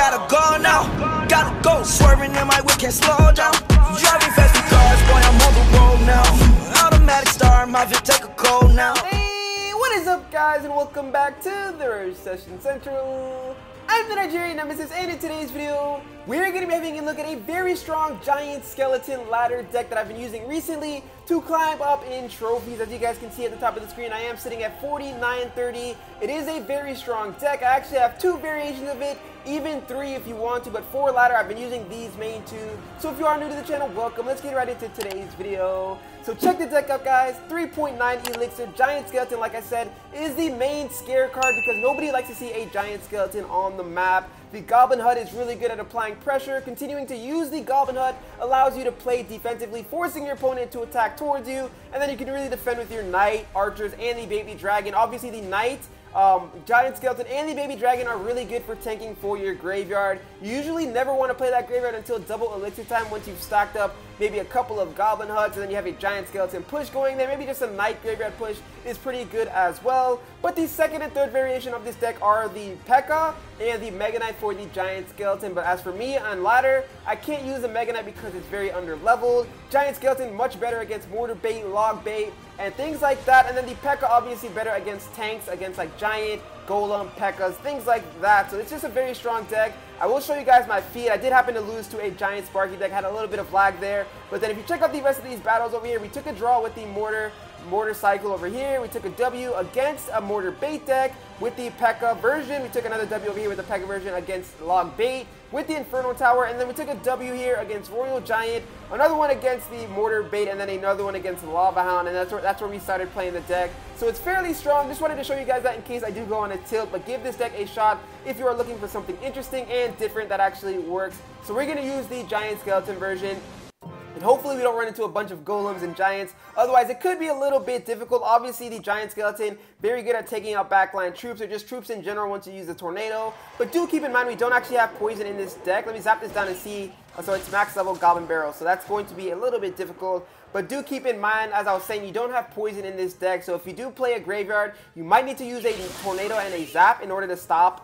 Gotta go now, gotta go. Swerving in my whip, can't slow down. Driving fast with cars, boy, I'm on the road now. Automatic star, my Vic take a cold now. Hey, what is up, guys, and welcome back to the Royale Session Central. I'm the Nigerian Nemesis, and in today's video, we're going to be having a look at a very strong giant skeleton ladder deck that I've been using recently to climb up in trophies. As you guys can see at the top of the screen, I am sitting at 4930. It is a very strong deck. I actually have two variations of it, even three if you want to, but for ladder, I've been using these main two. So if you are new to the channel, welcome. Let's get right into today's video. So check the deck out, guys. 3.9 elixir, giant skeleton, like I said, is the main scare card because nobody likes to see a giant skeleton on the map. The Goblin HUD is really good at applying pressure. Continuing to use the Goblin HUD allows you to play defensively, forcing your opponent to attack towards you, and then you can really defend with your Knight, Archers, and the Baby Dragon. Obviously, the Knight, Giant Skeleton, and the Baby Dragon are really good for tanking for your graveyard. You usually never want to play that graveyard until double elixir time once you've stacked up maybe a couple of Goblin HUDs, and then you have a Giant Skeleton push going there. Maybe just a Knight graveyard push is pretty good as well. But the second and third variation of this deck are the P.E.K.K.A. and the Mega Knight for the Giant Skeleton. But as for me on ladder, I can't use the Mega Knight because it's very under leveled. Giant Skeleton much better against Mortar Bait, Log Bait, and things like that. And then the P.E.K.K.A. obviously better against tanks, against like Giant, Golem, P.E.K.K.A.s, things like that. So it's just a very strong deck. I will show you guys my feed. I did happen to lose to a Giant Sparky deck, had a little bit of lag there. But then if you check out the rest of these battles over here, we took a draw with the Mortar Cycle over here. We took a W against a Mortar Bait deck with the P.E.K.K.A. version. We took another W over here with the P.E.K.K.A. version against Log Bait with the Inferno Tower. And then we took a W here against Royal Giant, another one against the Mortar Bait, and then another one against the Lava Hound. And that's where we started playing the deck. So it's fairly strong. Just wanted to show you guys that in case I do go on a tilt. But give this deck a shot if you are looking for something interesting and different that actually works. So we're going to use the Giant Skeleton version. And hopefully we don't run into a bunch of golems and giants. Otherwise, it could be a little bit difficult. Obviously, the Giant Skeleton, very good at taking out backline troops or just troops in general once you use the tornado. But do keep in mind, we don't actually have poison in this deck. Let me zap this down and see. So it's max level Goblin Barrel. So that's going to be a little bit difficult. But do keep in mind, as I was saying, you don't have poison in this deck. So if you do play a graveyard, you might need to use a tornado and a zap in order to stop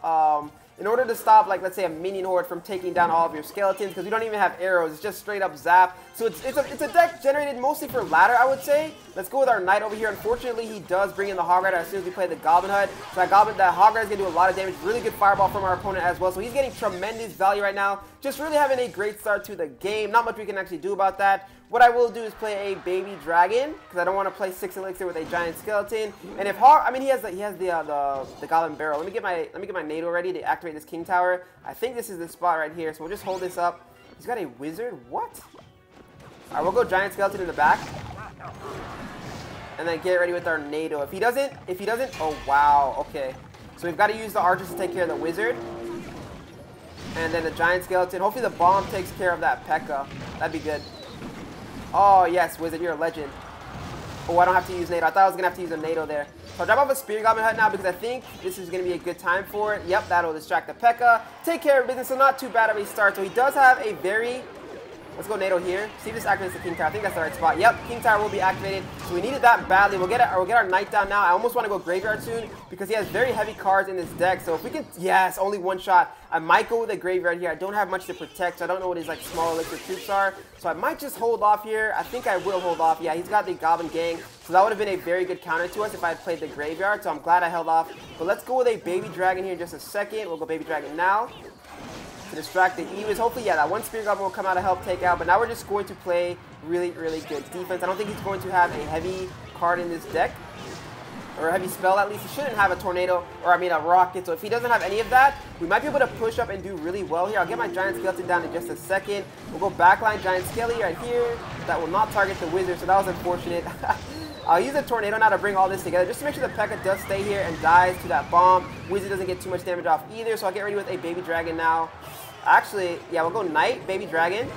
like, let's say, a minion horde from taking down all of your skeletons, because we don't even have arrows. It's just straight up zap. So it's a deck generated mostly for ladder, I would say. Let's go with our Knight over here. Unfortunately, he does bring in the Hog Rider as soon as we play the Goblin HUD. So that Hog Rider is going to do a lot of damage. Really good fireball from our opponent as well. So he's getting tremendous value right now. Just really having a great start to the game. Not much we can actually do about that. What I will do is play a Baby Dragon, because I don't want to play 6 elixir with a Giant Skeleton. And if he has the Goblin Barrel. Let me get my NATO ready to activate this King Tower. I think this is the spot right here, so we'll just hold this up. He's got a Wizard. What? All right, we'll go Giant Skeleton in the back, and then get ready with our NATO. If he doesn't, oh wow, okay. So we've got to use the Archers to take care of the Wizard, and then the Giant Skeleton. Hopefully the bomb takes care of that P.E.K.K.A. That'd be good. Oh, yes, Wizard, you're a legend. Oh, I don't have to use NATO. I thought I was going to have to use a NATO there. So I'll drop off a Spear Goblin HUD now because I think this is going to be a good time for it. Yep, that'll distract the P.E.K.K.A. Take care of business, so not too bad of a start. So he does have a very... Let's go NATO here. See if this activates the King Tower. I think that's the right spot. Yep, King Tower will be activated. So we needed that badly. We'll get our Knight down now. I almost want to go Graveyard soon because he has very heavy cards in this deck. So if we can... Yes, only one shot. I might go with a Graveyard here. I don't have much to protect, so I don't know what his like small elixir troops are. So I might just hold off here. I think I will hold off. Yeah, he's got the Goblin Gang. So that would have been a very good counter to us if I had played the Graveyard. So I'm glad I held off. But let's go with a Baby Dragon here in just a second. We'll go Baby Dragon now to distract the Ewiz. Hopefully, yeah, that one Spear Goblin will come out to help take out. But now we're just going to play really, really good defense. I don't think he's going to have a heavy card in this deck, or a heavy spell at least. He shouldn't have a tornado, or I mean a rocket. So if he doesn't have any of that, we might be able to push up and do really well here. I'll get my Giant Skeleton down in just a second. We'll go backline Giant Skelly right here. That will not target the Wizard, so that was unfortunate. I'll use a tornado now to bring all this together, just to make sure the P.E.K.K.A. does stay here and dies to that bomb. Wizard doesn't get too much damage off either, so I'll get ready with a Baby Dragon now. Actually, yeah, we'll go Knight, Baby Dragon,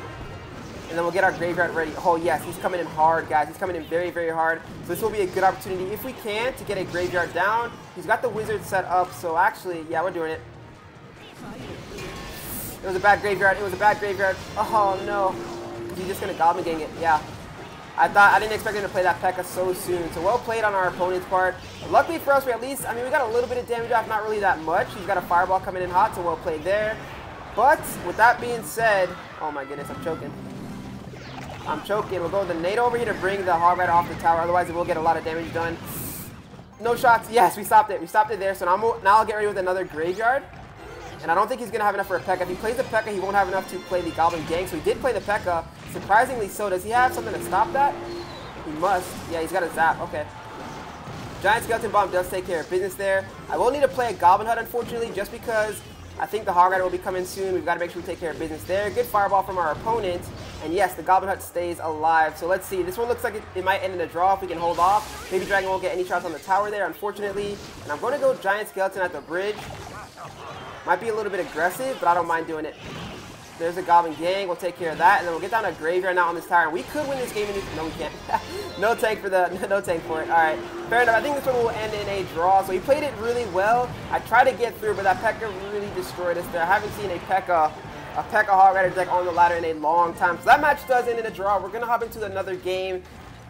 and then we'll get our Graveyard ready. Oh yes, he's coming in hard, guys. He's coming in very, very hard. So this will be a good opportunity, if we can, to get a Graveyard down. He's got the Wizard set up, so actually, yeah, we're doing it. It was a bad Graveyard. It was a bad Graveyard. Oh no. He's just going to Goblin Gang it. Yeah. I didn't expect him to play that P.E.K.K.A. so soon. So well played on our opponent's part. Luckily for us, we at least, I mean, we got a little bit of damage off, not really that much. He's got a Fireball coming in hot, so well played there. But with that being said, oh my goodness, I'm choking. I'm choking. We'll go with the NATO over here to bring the Hog Rider off the tower. Otherwise, it will get a lot of damage done. No shots. Yes, we stopped it. We stopped it there. So now I'll get ready with another Graveyard. And I don't think he's going to have enough for a P.E.K.K.A. If he plays the P.E.K.K.A, he won't have enough to play the Goblin Gang. So he did play the P.E.K.K.A. Surprisingly so. Does he have something to stop that? He must. Yeah, he's got a Zap. Okay. Giant Skeleton Bomb does take care of business there. I will need to play a Goblin Hut, unfortunately, just because I think the Hog Rider will be coming soon. We've got to make sure we take care of business there. Good Fireball from our opponent. And yes, the Goblin Hut stays alive. So let's see. This one looks like it might end in a draw if we can hold off. Baby Dragon won't get any shots on the tower there, unfortunately. And I'm going to go Giant Skeleton at the bridge. Might be a little bit aggressive, but I don't mind doing it. There's a Goblin Gang. We'll take care of that. And then we'll get down a Graveyard now on this tower. And we could win this game. No, we can't. No tank for it. All right. Fair enough. I think this one will end in a draw. So he played it really well. I tried to get through, but that P.E.K.K.A really destroyed us there. I haven't seen a P.E.K.K.A Hog Rider deck on the ladder in a long time. So that match does end in a draw. We're going to hop into another game.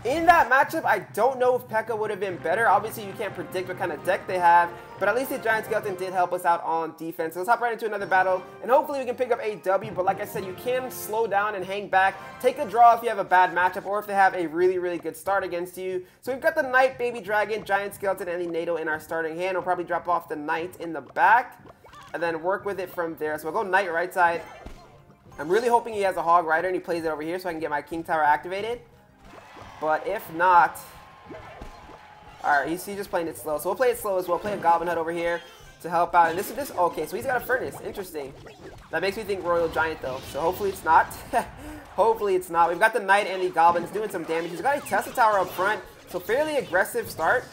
In that matchup, I don't know if P.E.K.K.A would have been better. Obviously, you can't predict what kind of deck they have, but at least the Giant Skeleton did help us out on defense. So let's hop right into another battle, and hopefully we can pick up a W, but like I said, you can slow down and hang back. Take a draw if you have a bad matchup, or if they have a really, really good start against you. So we've got the Knight, Baby Dragon, Giant Skeleton, and the NATO in our starting hand. We'll probably drop off the Knight in the back, and then work with it from there. So we'll go Knight right side. I'm really hoping he has a Hog Rider, and he plays it over here so I can get my King Tower activated. But if not, alright, he's just playing it slow. So we'll play it slow as well. Play a Goblin Hut over here to help out. And this, okay, so he's got a Furnace. Interesting. That makes me think Royal Giant, though. So hopefully it's not. Hopefully it's not. We've got the Knight and the Goblins doing some damage. He's got a Tesla Tower up front. So fairly aggressive start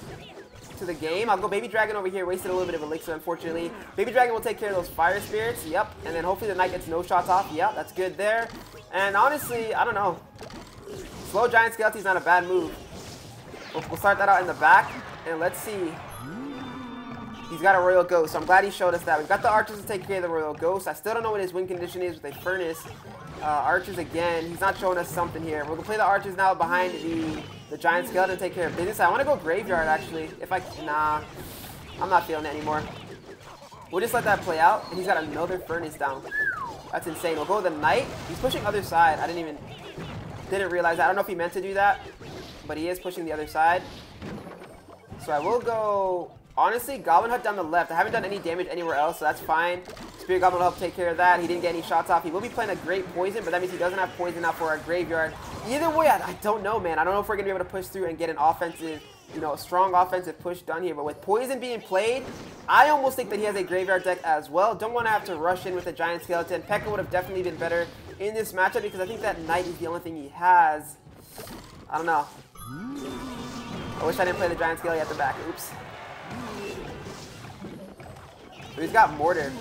to the game. I'll go Baby Dragon over here. Wasted a little bit of Elixir, unfortunately. Baby Dragon will take care of those Fire Spirits. Yep. And then hopefully the Knight gets no shots off. Yep, that's good there. And honestly, I don't know. Slow Giant Skeleton is not a bad move. We'll start that out in the back, and let's see. He's got a Royal Ghost, so I'm glad he showed us that. We've got the Archers to take care of the Royal Ghost. I still don't know what his win condition is with a Furnace. Archers again. He's not showing us something here. We're going to play the Archers now behind the Giant Skeleton and take care of business. I want to go Graveyard, actually. Nah, I'm not feeling it anymore. We'll just let that play out, and he's got another Furnace down. That's insane. We'll go with the Knight. He's pushing other side. I didn't realize that. I don't know if he meant to do that, but he is pushing the other side. So I will go, honestly, Goblin Hut down the left. I haven't done any damage anywhere else, so that's fine. Spirit Goblin will help take care of that. He didn't get any shots off. He will be playing a great Poison, but that means he doesn't have Poison out for our Graveyard. Either way, I don't know, man. I don't know if we're going to be able to push through and get an offensive, a strong offensive push done here. But with Poison being played, I almost think that he has a Graveyard deck as well. Don't want to have to rush in with a Giant Skeleton. P.E.K.K.A would have definitely been better in this matchup because I think that Knight is the only thing he has. I don't know. I wish I didn't play the Giant Skeleton at the back. Oops. So he's got Mortar.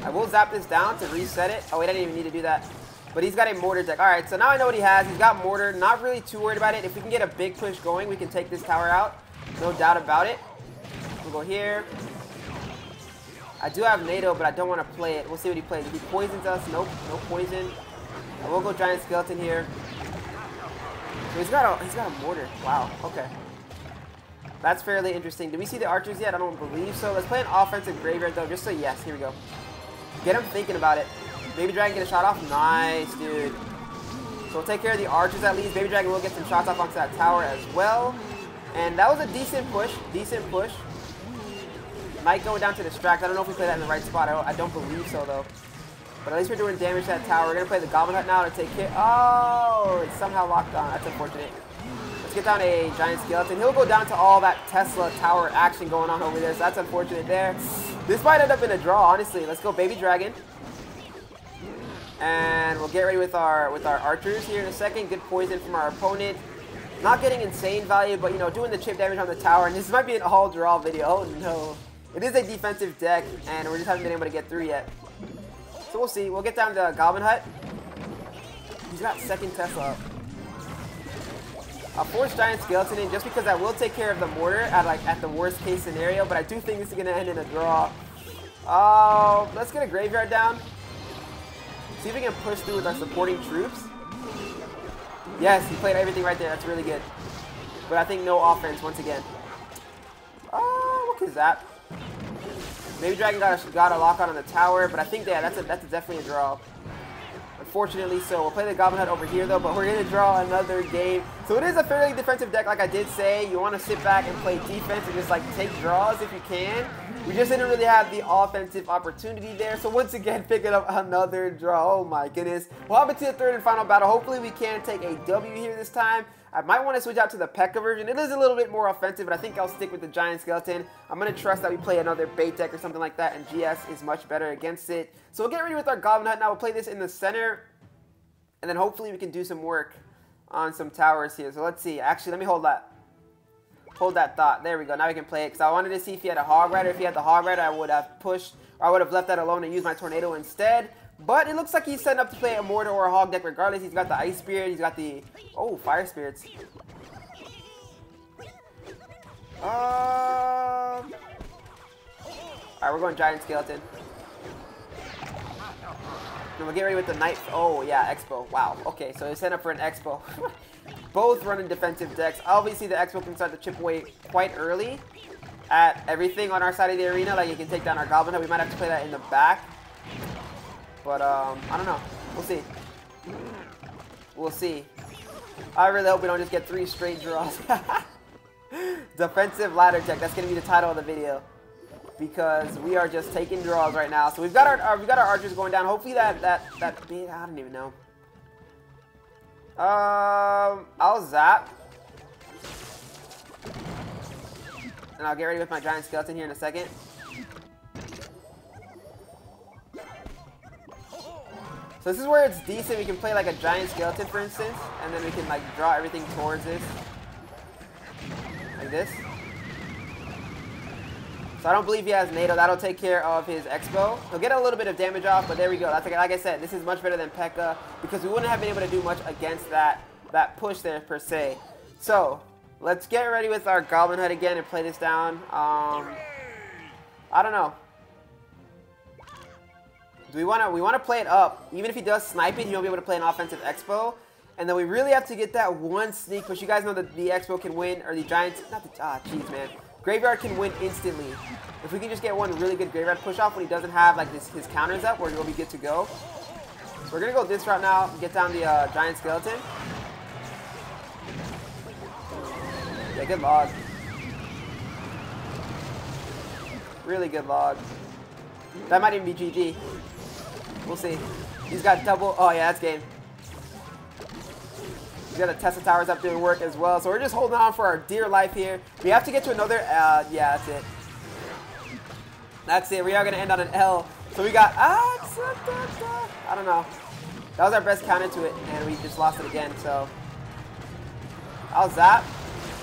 I will zap this down to reset it. Oh wait, I didn't even need to do that. But he's got a Mortar deck. Alright, so now I know what he has. He's got Mortar. Not really too worried about it. If we can get a big push going, we can take this tower out. No doubt about it. We'll go here. I do have NATO, but I don't want to play it. We'll see what he plays. If he poisons us, nope, no poison. I will go Giant Skeleton here. So he's got a Mortar. Wow, okay. That's fairly interesting. Did we see the Archers yet? I don't believe so. Let's play an offensive Graveyard, though, just so yes. Here we go. Get him thinking about it. Baby Dragon get a shot off. Nice, dude. So we'll take care of the Archers at least. Baby Dragon will get some shots off onto that tower as well. And that was a decent push. Decent push. Might go down to distract. I don't know if we play that in the right spot. I don't believe so, though. But at least we're doing damage to that tower. We're going to play the Goblin Hut now to take care. Oh, it's somehow locked on. That's unfortunate. Let's get down a Giant Skeleton. He'll go down to all that Tesla tower action going on over there. So that's unfortunate there. This might end up in a draw, honestly. Let's go Baby Dragon. And we'll get ready with our Archers here in a second. Good poison from our opponent. Not getting insane value, but, doing the chip damage on the tower. And this might be an all-draw video. Oh, no. It is a defensive deck, and we just haven't been able to get through yet. So we'll see. We'll get down to Goblin Hut. He's got second Tesla up. I'll force Giant Skeleton in just because that will take care of the Mortar at the worst case scenario, but I do think this is going to end in a draw. Let's get a Graveyard down. See if we can push through with our supporting troops. Yes, he played everything right there. That's really good. But I think no offense once again. What is that? Maybe Dragon got a lock on the tower, but I think that's definitely a draw. Unfortunately, so we'll play the Goblin Hut over here though, but we're going to draw another game. So it is a fairly defensive deck, like I did say. You want to sit back and play defense and just like take draws if you can. We just didn't really have the offensive opportunity there. So once again, picking up another draw. Oh my goodness. We'll hop into the third and final battle. Hopefully we can take a W here this time. I might want to switch out to the P.E.K.K.A version. It is a little bit more offensive, but I think I'll stick with the Giant Skeleton. I'm going to trust that we play another bait deck or something like that, and GS is much better against it. So we'll get ready with our Goblin Hut now. We'll play this in the center, and then hopefully we can do some work on some towers here. So let's see. Actually, let me hold that thought. There we go. Now we can play it, because I wanted to see if he had a Hog Rider. If he had the Hog Rider, I would have pushed, or I would have left that alone and used my Tornado instead. But it looks like he's setting up to play a Mortar or a Hog deck regardless. He's got the Ice Spirit. He's got the... Oh, Fire Spirits. Alright, we're going Giant Skeleton. And we'll get ready with the Knight. Oh, yeah, Expo. Wow. Okay, so he's setting up for an Expo. Both running defensive decks. Obviously, the Expo can start to chip away quite early at everything on our side of the arena. Like, you can take down our Goblin Hut. We might have to play that in the back. But, I don't know. We'll see. We'll see. I really hope we don't just get 3 straight draws. Defensive ladder deck. That's going to be the title of the video. Because we are just taking draws right now. So we've got our archers going down. Hopefully that bit, I don't even know. I'll zap. And I'll get ready with my Giant Skeleton here in a second. So this is where it's decent. We can play like a Giant Skeleton, for instance, and then we can like draw everything towards this. Like this. So I don't believe he has NATO. That'll take care of his Expo. He'll get a little bit of damage off, but there we go. That's like I said, this is much better than P.E.K.K.A because we wouldn't have been able to do much against that push there per se. So let's get ready with our Goblin Hut again and play this down. I don't know. Do we want to play it up? Even if he does snipe it, he'll be able to play an offensive Expo. And then we really have to get that one sneak push. You guys know that the Expo can win, or the Giants, not the, jeez, man. Graveyard can win instantly. If we can just get one really good Graveyard push off when he doesn't have like his counters up, we'll be good to go. So we're going to go this route now, get down the Giant Skeleton. Yeah, good log. Really good log. That might even be GG. We'll see. He's got double. Oh, yeah, that's game. He's got the Tesla Towers up doing work as well. So we're just holding on for our dear life here. We have to get to another. Yeah, that's it. That's it. We are going to end on an L. So we got. I don't know. That was our best counter to it, and we just lost it again. So I'll zap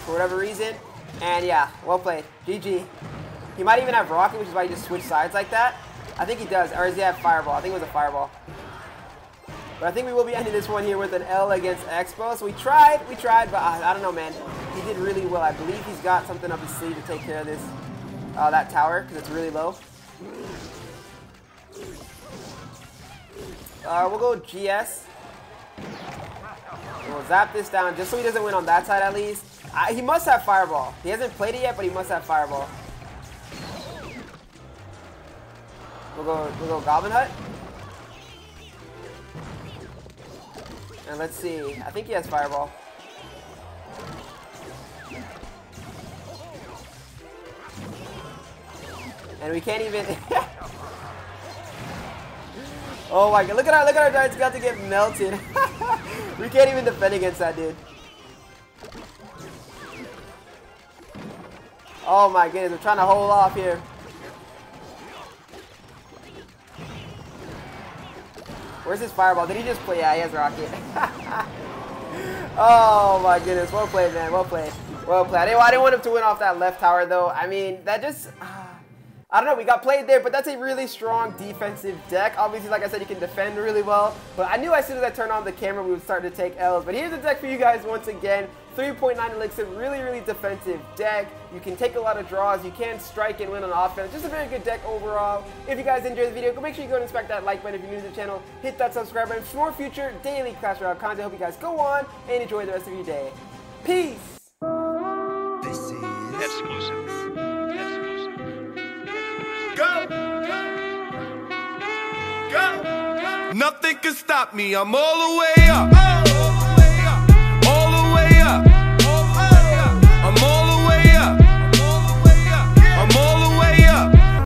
for whatever reason. And yeah, well played. GG. He might even have Rocket, which is why he just switched sides like that. I think he does. Or does he have Fireball? I think it was a Fireball. But I think we will be ending this one here with an L against Expo. So we tried, but I don't know, man. He did really well. I believe he's got something up his sleeve to take care of this, that tower, because it's really low. We'll go GS. We'll zap this down just so he doesn't win on that side at least. He must have Fireball. He hasn't played it yet, but he must have Fireball. We'll go Goblin Hut. And let's see. I think he has Fireball. And we can't even. Oh my god! Look at our Giant Skeleton get melted. We can't even defend against that dude. Oh my goodness! We're trying to hold off here. Where's his Fireball? Did he just play? Yeah, he has Rocket. Oh my goodness. Well played, man. Well played. Well played. I didn't want him to win off that left tower, though. I mean, that just... I don't know. We got played there, but that's a really strong defensive deck. Obviously, like I said, you can defend really well. But I knew as soon as I turned on the camera, we would start to take L's. But here's the deck for you guys once again. 3.9 elixir, really, really defensive deck. You can take a lot of draws. You can strike and win on offense. Just a very good deck overall. If you guys enjoyed the video, make sure you go and inspect that like button if you're new to the channel. Hit that subscribe button for more future daily Clash Royale content. I hope you guys go on and enjoy the rest of your day. Peace! This is exclusive. Go! Nothing can stop me, I'm all the way up.